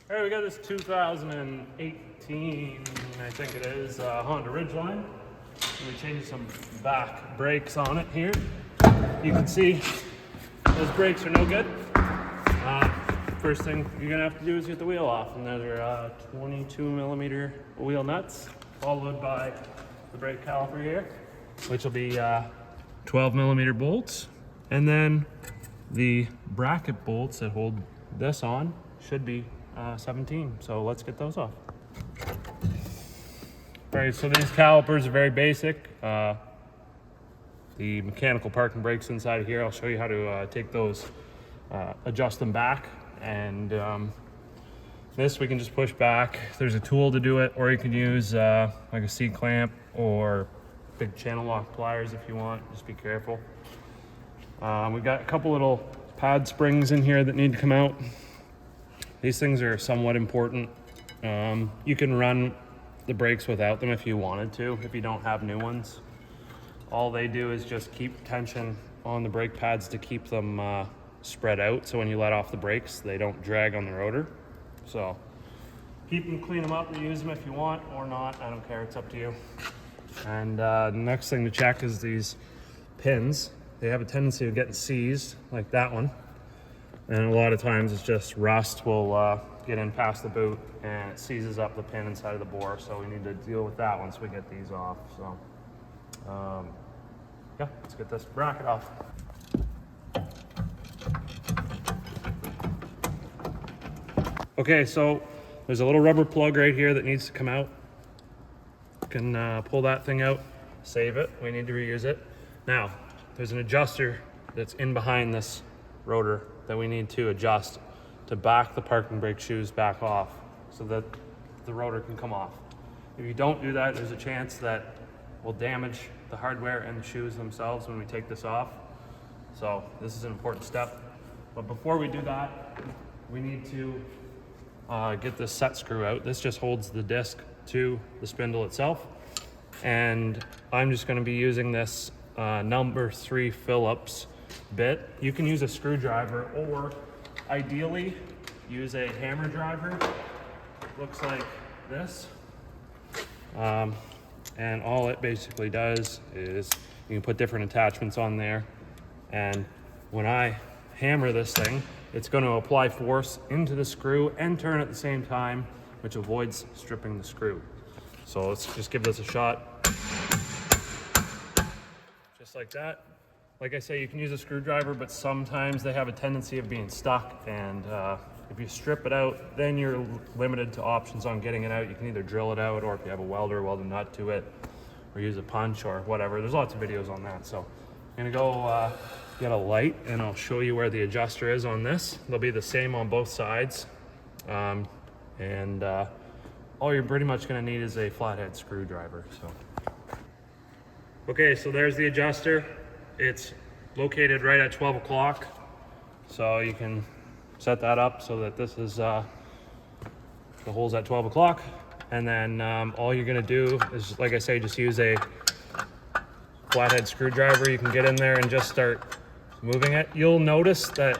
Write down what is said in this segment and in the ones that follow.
All right, we got this 2018, I think it is, Honda Ridgeline. We changed some back brakes on it here. You can see those brakes are no good. First thing you're gonna have to do is get the wheel off, and those are 22mm wheel nuts, followed by the brake caliper here, which will be 12mm bolts, and then the bracket bolts that hold this on should be 17. So let's get those off. All right, so these calipers are very basic. The mechanical parking brakes inside of here, I'll show you how to take those, adjust them back. And this we can just push back. There's a tool to do it, or you can use like a C-clamp or big channel lock pliers if you want. Just be careful. We've got a couple little pad springs in here that need to come out. These things are somewhat important. You can run the brakes without them if you wanted to, if you don't have new ones. All they do is just keep tension on the brake pads to keep them spread out, so when you let off the brakes, they don't drag on the rotor. So keep them, clean them up, reuse them if you want, or not. I don't care, it's up to you. And the next thing to check is these pins. They have a tendency of getting seized, like that one. And a lot of times it's just rust will get in past the boot and it seizes up the pin inside of the bore. So we need to deal with that once we get these off. So yeah, let's get this bracket off. Okay, so there's a little rubber plug right here that needs to come out. You can pull that thing out, save it. We need to reuse it. Now, there's an adjuster that's in behind this rotor that we need to adjust to back the parking brake shoes back off so that the rotor can come off. If you don't do that, there's a chance that we'll damage the hardware and the shoes themselves when we take this off. So this is an important step. But before we do that, we need to get this set screw out. This just holds the disc to the spindle itself. And I'm just gonna be using this number 3 Phillips bit. You can use a screwdriver, or ideally use a hammer driver. Looks like this. And all it basically does is you can put different attachments on there. And when I hammer this thing, it's going to apply force into the screw and turn at the same time, which avoids stripping the screw. So let's just give this a shot. Just like that. Like I say, you can use a screwdriver, but sometimes they have a tendency of being stuck, and if you strip it out, then you're limited to options on getting it out. You can either drill it out, or if you have a welder, weld a nut to it, or use a punch or whatever. There's lots of videos on that. So I'm gonna go get a light and I'll show you where the adjuster is on this. They'll be the same on both sides. All you're pretty much gonna need is a flathead screwdriver. So. Okay, so there's the adjuster. It's located right at 12 o'clock. So you can set that up so that this is, the hole's at 12 o'clock. And then all you're gonna do is, like I say, just use a flathead screwdriver. You can get in there and just start moving it. You'll notice that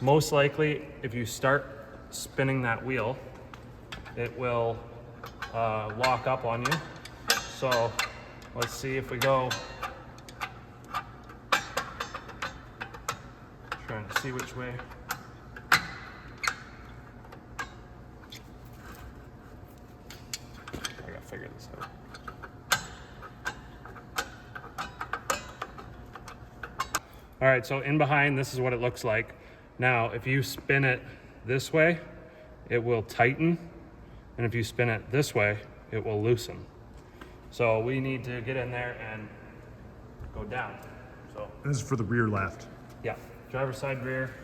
most likely if you start spinning that wheel, it will lock up on you. So let's see if we go, trying to see which way. I gotta figure this out. All right, so in behind, this is what it looks like. Now, if you spin it this way, it will tighten. And if you spin it this way, it will loosen. So we need to get in there and go down. So this is for the rear left. Yeah, driver's side rear,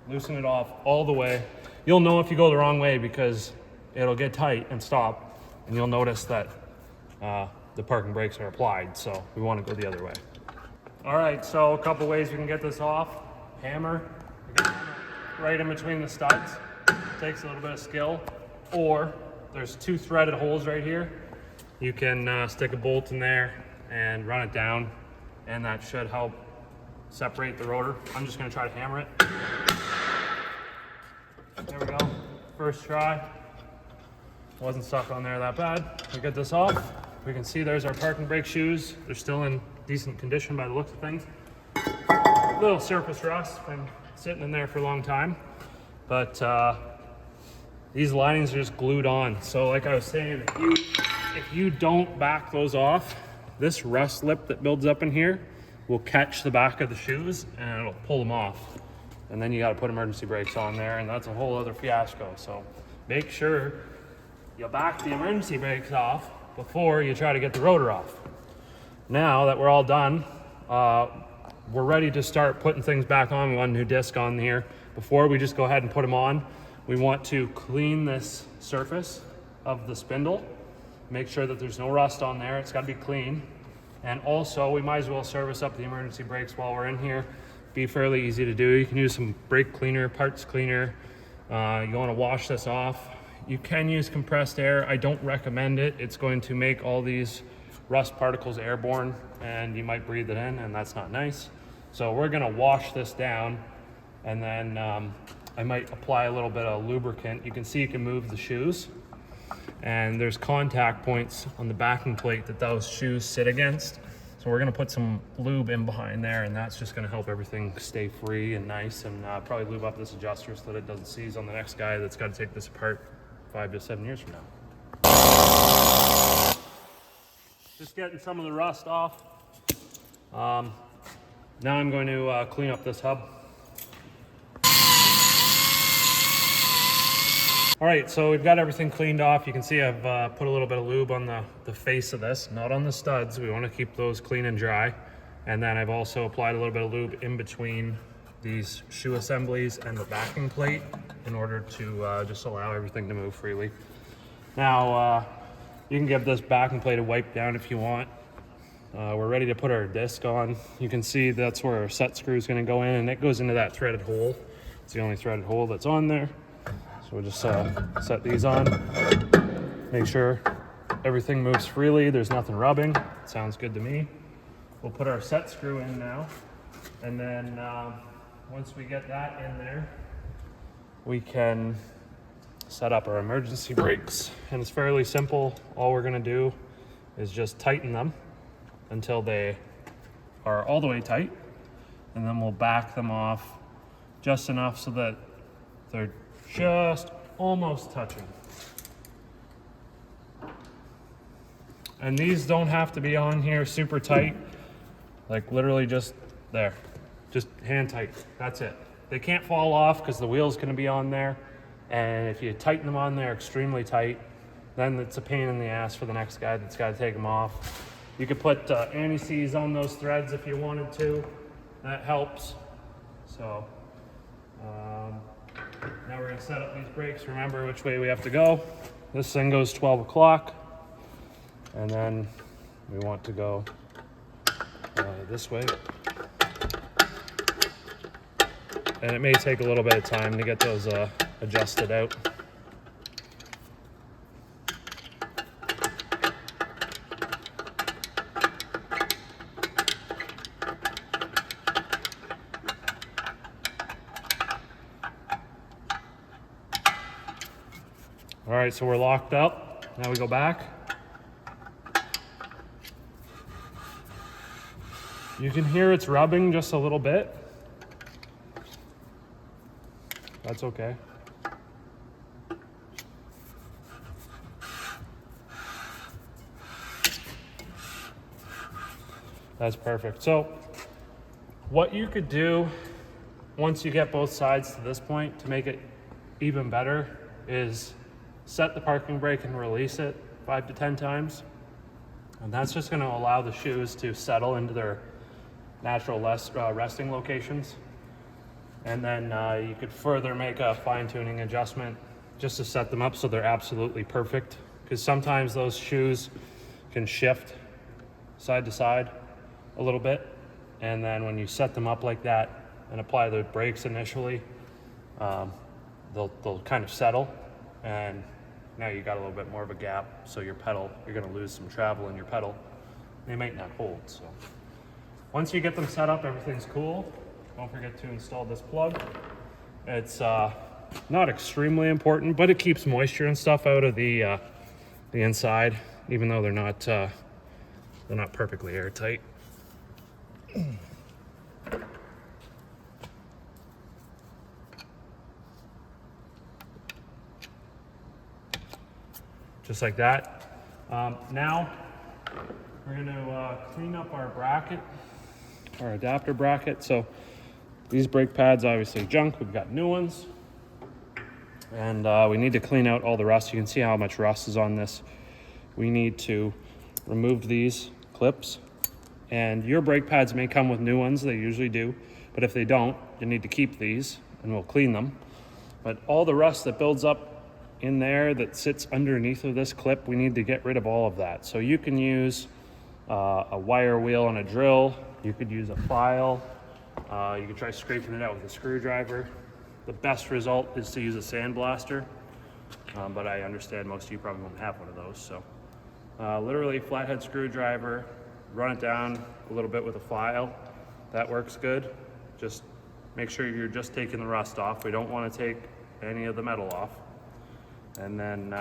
loosen it off all the way. You'll know if you go the wrong way because it'll get tight and stop, and you'll notice that the parking brakes are applied, so we want to go the other way. All right, so a couple ways we can get this off. Hammer right in between the studs. Takes a little bit of skill. Or there's 2 threaded holes right here. You can stick a bolt in there and run it down, and that should help separate the rotor. I'm just gonna try to hammer it. There we go. first try. Wasn't stuck on there that bad. We get this off. We can see there's our parking brake shoes. They're still in decent condition by the looks of things. Little surface rust from sitting in there for a long time. But these linings are just glued on. So like I was saying, if you don't back those off, this rust lip that builds up in here will catch the back of the shoes and it'll pull them off. And then you got to put emergency brakes on there, and that's a whole other fiasco. So make sure you back the emergency brakes off before you try to get the rotor off. Now that we're all done, we're ready to start putting things back on. We want a new disc on here. Before we just go ahead and put them on, we want to clean this surface of the spindle, make sure that there's no rust on there. It's got to be clean. And also, we might as well service up the emergency brakes while we're in here. Be fairly easy to do. You can use some brake cleaner, parts cleaner. You want to wash this off. You can use compressed air. I don't recommend it. It's going to make all these rust particles airborne and you might breathe it in, and that's not nice. So we're going to wash this down, and then I might apply a little bit of lubricant. You can see you can move the shoes, and there's contact points on the backing plate that those shoes sit against. So we're gonna put some lube in behind there, and that's just gonna help everything stay free and nice, and probably lube up this adjuster so that it doesn't seize on the next guy that's gotta take this apart 5 to 7 years from now. Just getting some of the rust off. Now I'm going to clean up this hub. All right, so we've got everything cleaned off. You can see I've put a little bit of lube on the face of this, not on the studs. We want to keep those clean and dry. And then I've also applied a little bit of lube in between these shoe assemblies and the backing plate in order to just allow everything to move freely. Now, you can give this backing plate a wipe down if you want. We're ready to put our disc on. You can see that's where our set screw is going to go in, and it goes into that threaded hole. It's the only threaded hole that's on there. So we'll just set these on, make sure everything moves freely, there's nothing rubbing. Sounds good to me. We'll put our set screw in now, and then once we get that in there, we can set up our emergency brakes. And it's fairly simple. All we're gonna do is just tighten them until they are all the way tight, and then we'll back them off just enough so that they're just almost touching. And these don't have to be on here super tight, like literally just there, just hand tight, that's it. They can't fall off because the wheel's gonna be on there, and if you tighten them on there extremely tight, then it's a pain in the ass for the next guy that's gotta take them off. You could put anti-seize on those threads if you wanted to, that helps. So, now we're going to set up these brakes. Remember which way we have to go. This thing goes 12 o'clock, and then we want to go this way. And it may take a little bit of time to get those adjusted out. All right, so we're locked up. Now we go back. You can hear it's rubbing just a little bit. That's okay. That's perfect. So what you could do once you get both sides to this point to make it even better is set the parking brake and release it 5 to 10 times. And that's just going to allow the shoes to settle into their natural resting locations. And then you could further make a fine-tuning adjustment just to set them up so they're absolutely perfect. Because sometimes those shoes can shift side to side a little bit. And then when you set them up like that and apply the brakes initially, they'll kind of settle. And now you got a little bit more of a gap, so your pedal, you're gonna lose some travel in your pedal. They might not hold, so. Once you get them set up, everything's cool. Don't forget to install this plug. It's not extremely important, but it keeps moisture and stuff out of the inside, even though they're not perfectly airtight. Just like that. Now we're going to clean up our bracket, our adapter bracket. So these brake pads obviously junk. We've got new ones, and we need to clean out all the rust. You can see how much rust is on this. We need to remove these clips, and your brake pads may come with new ones. They usually do, but if they don't, you need to keep these and we'll clean them. But all the rust that builds up in there that sits underneath of this clip, we need to get rid of all of that. So you can use a wire wheel and a drill. You could use a file. You could try scraping it out with a screwdriver. The best result is to use a sandblaster, but I understand most of you probably won't have one of those. So literally flathead screwdriver, run it down a little bit with a file. That works good. Just make sure you're just taking the rust off. We don't want to take any of the metal off. And then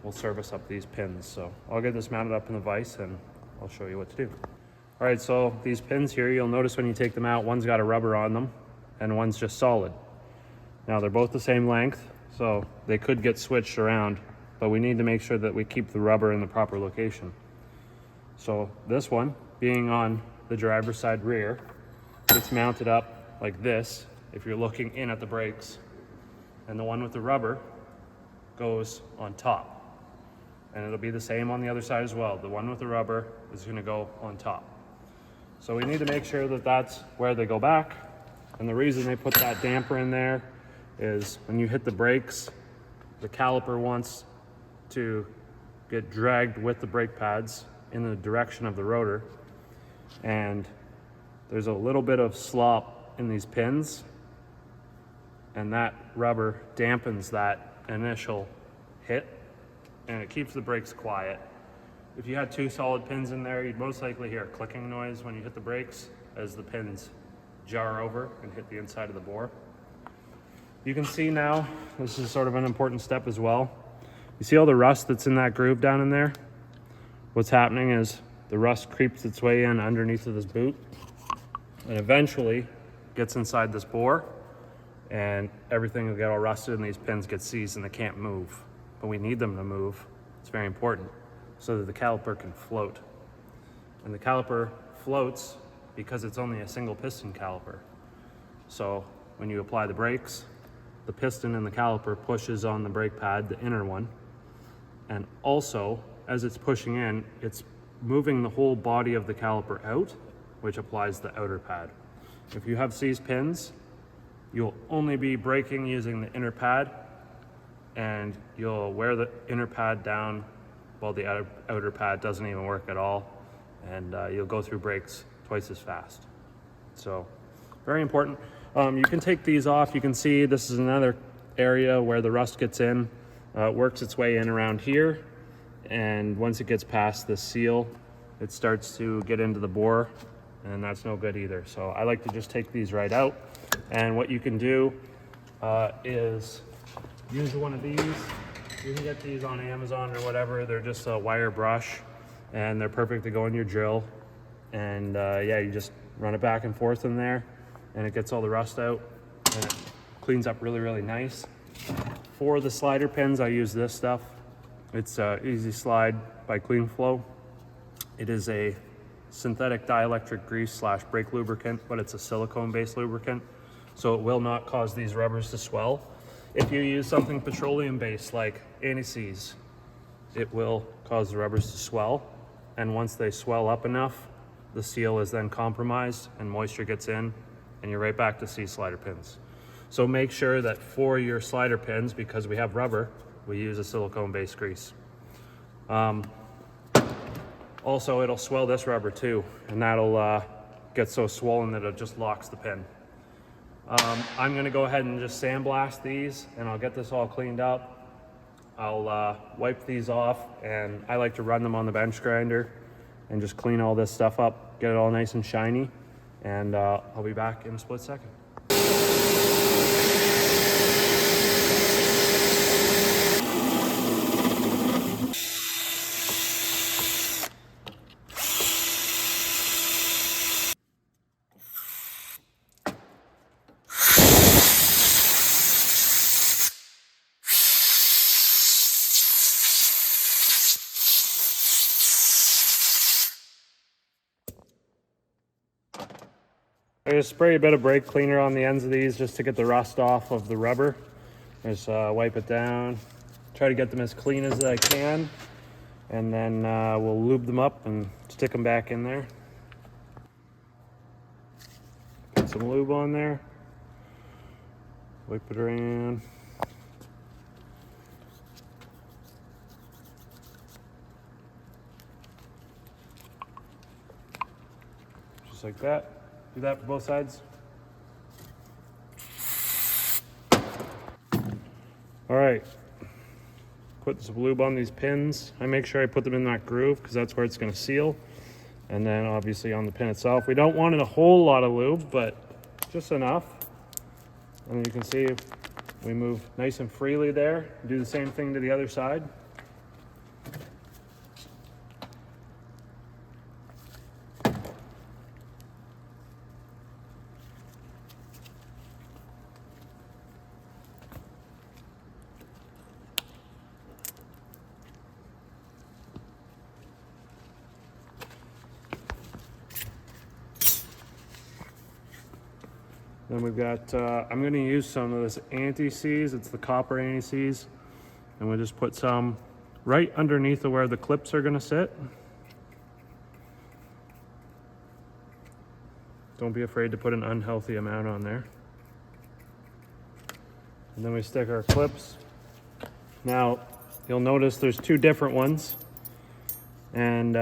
we'll service up these pins. So I'll get this mounted up in the vise and I'll show you what to do. All right, so these pins here, you'll notice when you take them out, one's got a rubber on them and one's just solid. Now they're both the same length, so they could get switched around, but we need to make sure that we keep the rubber in the proper location. So this one, being on the driver's side rear, gets mounted up like this if you're looking in at the brakes, and the one with the rubber goes on top. And it'll be the same on the other side as well. The one with the rubber is going to go on top. So we need to make sure that that's where they go back. And the reason they put that damper in there is when you hit the brakes, the caliper wants to get dragged with the brake pads in the direction of the rotor. And there's a little bit of slop in these pins, and that rubber dampens that initial hit, and it keeps the brakes quiet. If you had two solid pins in there, you'd most likely hear a clicking noise when you hit the brakes as the pins jar over and hit the inside of the bore. You can see now, this is sort of an important step as well. You see all the rust that's in that groove down in there? What's happening is the rust creeps its way in underneath of this boot and eventually gets inside this bore, and everything will get all rusted and these pins get seized and they can't move. But we need them to move. It's very important so that the caliper can float. And the caliper floats because it's only a single piston caliper. So when you apply the brakes, the piston in the caliper pushes on the brake pad, the inner one. And also, as it's pushing in, it's moving the whole body of the caliper out, which applies the outer pad. If you have seized pins, you'll only be braking using the inner pad, and you'll wear the inner pad down while the outer pad doesn't even work at all, and you'll go through brakes twice as fast. So very important. You can take these off. You can see this is another area where the rust gets in. It works its way in around here, and once it gets past the seal, it starts to get into the bore, and that's no good either. So I like to just take these right out. And what you can do is use one of these. You can get these on Amazon or whatever. They're just a wire brush, and they're perfect to go in your drill. And yeah, you just run it back and forth in there, and it gets all the rust out, and it cleans up really, really nice. For the slider pins, I use this stuff. It's Easy Slide by Clean Flow. It is a synthetic dielectric grease / brake lubricant, but it's a silicone-based lubricant, so it will not cause these rubbers to swell. If you use something petroleum-based like anti-seize, it will cause the rubbers to swell, and once they swell up enough, the seal is then compromised and moisture gets in, and you're right back to C-slider pins. So make sure that for your slider pins, because we have rubber, we use a silicone-based grease. Also, it'll swell this rubber too, and that'll get so swollen that it just locks the pin. I'm gonna go ahead and just sandblast these, and I'll get this all cleaned up. I'll wipe these off, and I like to run them on the bench grinder and just clean all this stuff up, get it all nice and shiny, and I'll be back in a split second. I just spray a bit of brake cleaner on the ends of these just to get the rust off of the rubber. Just wipe it down, try to get them as clean as I can, and then we'll lube them up and stick them back in there. Put some lube on there, wipe it around. Just like that. Do that for both sides. All right, put some lube on these pins. I make sure I put them in that groove because that's where it's going to seal. And then obviously on the pin itself, we don't want it a whole lot of lube, but just enough. And you can see we move nice and freely there. Do the same thing to the other side. Then we've got, I'm going to use some of this anti-seize. It's the copper anti-seize. And we'll just put some right underneath of where the clips are going to sit. Don't be afraid to put an unhealthy amount on there. And then we stick our clips. Now, you'll notice there's two different ones. And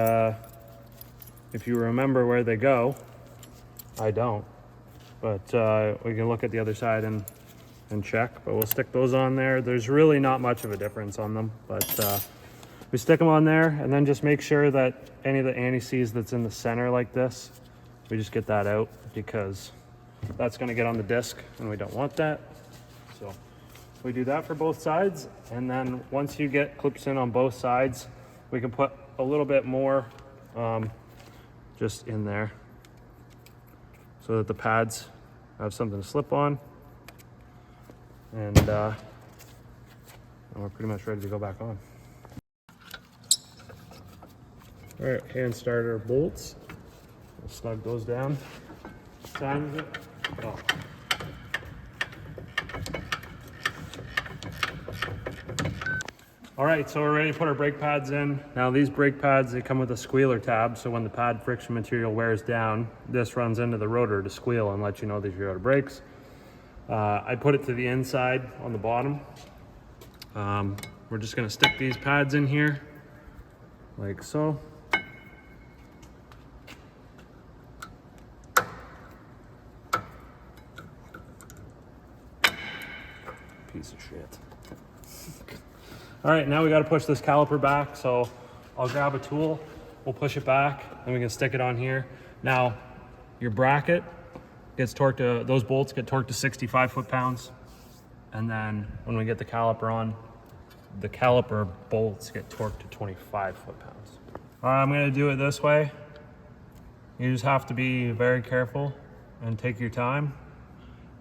if you remember where they go, I don't. But we can look at the other side and check, but we'll stick those on there. There's really not much of a difference on them, but we stick them on there and then just make sure that any of the anti-seize that's in the center like this, we just get that out because that's gonna get on the disc and we don't want that. So we do that for both sides. And then once you get clips in on both sides, we can put a little bit more just in there, so that the pads have something to slip on. And we're pretty much ready to go back on. All right, hand starter bolts. We'll snug those down. Time it. Oh. All right, so we're ready to put our brake pads in. Now these brake pads, they come with a squealer tab, so when the pad friction material wears down, this runs into the rotor to squeal and let you know that you're out of brakes. I put it to the inside on the bottom. We're just gonna stick these pads in here, like so. Piece of shit. All right, now we got to push this caliper back. So I'll grab a tool, we'll push it back, and we can stick it on here. Now, your bracket gets torqued to, those bolts get torqued to 65 foot-pounds. And then when we get the caliper on, the caliper bolts get torqued to 25 foot-pounds. All right, I'm gonna do it this way. You just have to be very careful and take your time.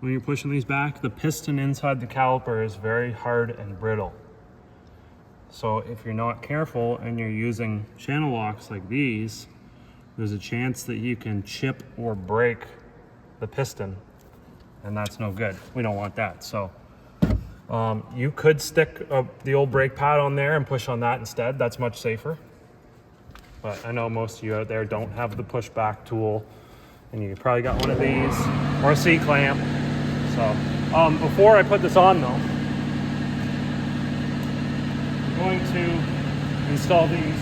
When you're pushing these back, the piston inside the caliper is very hard and brittle. So if you're not careful and you're using channel locks like these, there's a chance that you can chip or break the piston, and that's no good. We don't want that. So you could stick the old brake pad on there and push on that instead. That's much safer. But I know most of you out there don't have the push back tool, and you probably got one of these or a C-clamp. So before I put this on though, going to install these,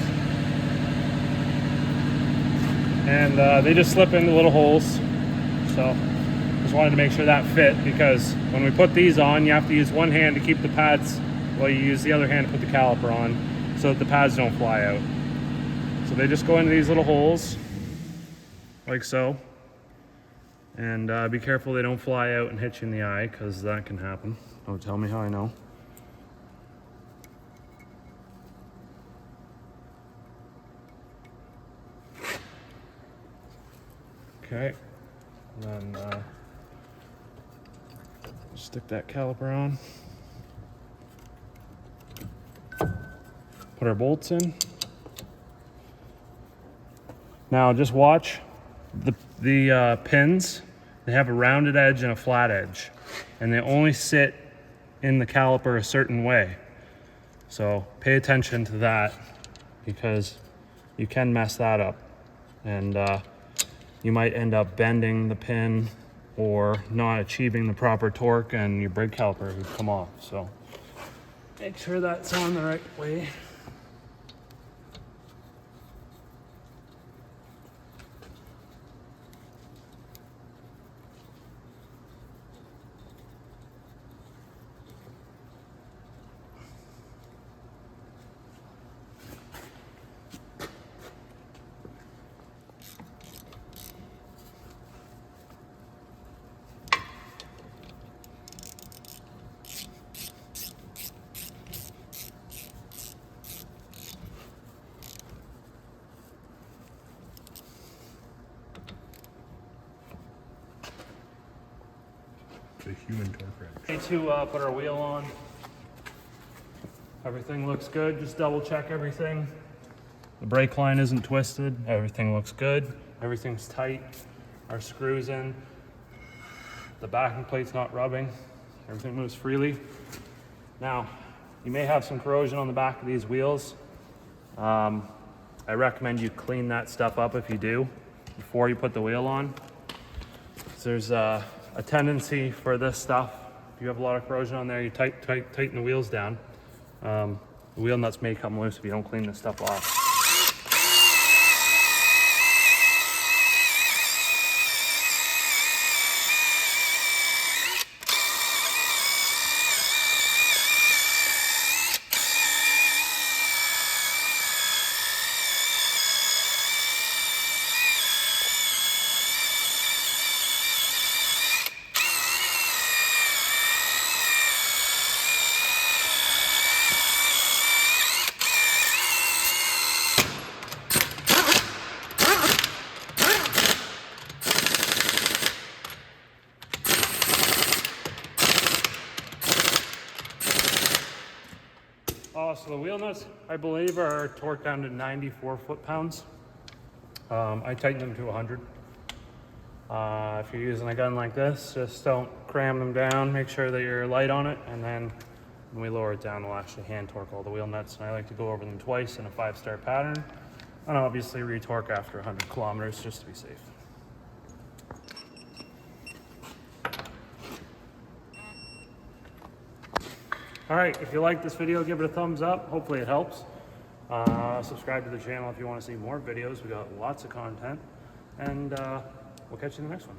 and they just slip into little holes, so just wanted to make sure that fit, because when we put these on, you have to use one hand to keep the pads while you use the other hand to put the caliper on so that the pads don't fly out. So they just go into these little holes like so, and be careful they don't fly out and hit you in the eye, because that can happen. Don't tell me how I know. Okay, and then stick that caliper on. Put our bolts in. Now just watch the pins. they have a rounded edge and a flat edge, and they only sit in the caliper a certain way. So pay attention to that, because you can mess that up, and you might end up bending the pin or not achieving the proper torque, and your brake caliper would come off. So make sure that's on the right way. The human torque wrench. Need to put our wheel on. Everything looks good. Just double check everything. The brake line isn't twisted. Everything looks good. Everything's tight. Our screws in. The backing plate's not rubbing. Everything moves freely. Now, you may have some corrosion on the back of these wheels. I recommend you clean that stuff up if you do, before you put the wheel on. There's a tendency for this stuff, if you have a lot of corrosion on there, you tighten the wheels down. The wheel nuts may come loose if you don't clean this stuff off. So the wheel nuts, I believe, are torqued down to 94 foot-pounds. I tighten them to 100. If you're using a gun like this, just don't cram them down. Make sure that you're light on it, and then when we lower it down, we'll actually hand torque all the wheel nuts. And I like to go over them twice in a 5-star pattern, and obviously re-torque after 100 kilometers just to be safe. All right, if you like this video, give it a thumbs up. Hopefully it helps. Subscribe to the channel if you want to see more videos. We got lots of content, and we'll catch you in the next one.